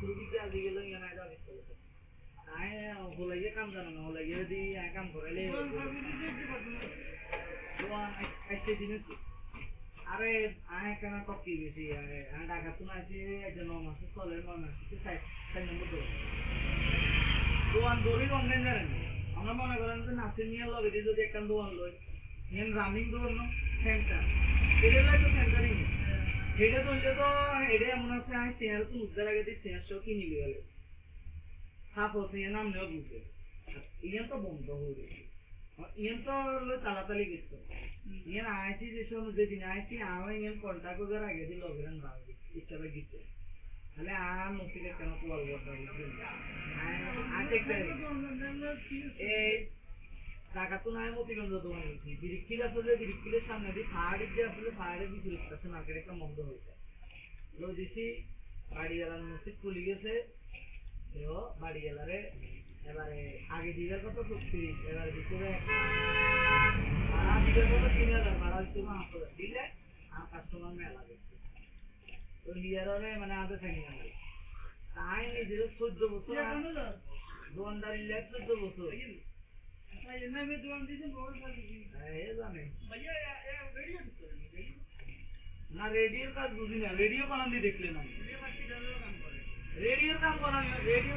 রুগী কি আজ গেল ইয়া না যাবে আয় হলাইয়ে কাম জানো না হলাইয়ে যদি আয় কাম করাইলে তোমার আইতে দিন আরে আয় কেন টপকি গেছি আয় ঢাকা তুমি আইছি একজন মাস চলে মাস সাইড সাইড নম্বর তো দোয়ান দড়ি অনলাইন জানেন আমরা মনে করেন যে নাসির নিয়ে লগে যদি একটা দোয়ান লই নিয়ে রানিং দোয়ান সেন্টার এটা তো সেন্টারিং এটা ধরলে তো এটা এমন আছে আমি চেয়ার তো উদ্ধার আগে দিয়ে চেয়ার সহ কিনে গেলে সাপোজ এর নাম নেওয়া বুঝে ইয়ান তো বন্ধ হয়ে গেছে ইয়ান তো তাড়াতাড়ি গেছে ইয়ান আইসি যে সময় যেদিন আইসি আমি ইয়ান কন্ট্যাক্ট করার আগে দিয়ে লগেরান ভাবি ইচ্ছা গেছে তাহলে আর নথিকে কেন কল করতে এই টাকা তো নাই মতিগঞ্জ দোকান গেছি বিরিক্কির আসলে বিরিক্কিরের সামনে দিয়ে ফায়ারের যে আসলে ফায়ারের বিপরীত পাশে মার্কেট একটা বন্ধ হয়েছে লো দিছি বাড়িওয়ালার মসজিদ খুলে গেছে বাড়িওয়ালারে এবারে আগে দিঘার কত 36 এবারে দিচ্ছে ভাড়া দিঘার কত 3000 ভাড়া দিচ্ছে 5000 দিলে আর কাস্টমার মেলা দেখছে তো লিয়ারে মানে আদে থাকি না তাই নিজের 14 বছর দোকানদারি লেখ 14 বছর এমএমএ দোকান দিয়েছেন বহুত ভালো এই জানেন ভাইয়া রেডিও না রেডিওর কাজ বুঝি না রেডিও বানান দিয়ে দেখলেন আমি রেডিওর কাম করেন রেডিও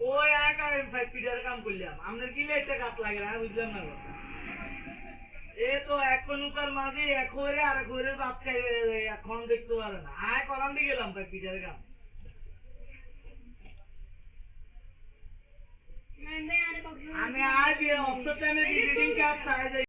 ওই এক ফাইভ পিটার কাম করলাম আপনার কি লাইটে কাজ লাগে না বুঝলাম না এ তো এক নৌকার মাঝে এক হয়ে আর এক হয়ে বাপ খাই এখন দেখতে পারে না আয় করান দিয়ে গেলাম ফাইভ পিটার কাম আমি আজ অফিস টাইমে ভিজিটিং কার্ড চাই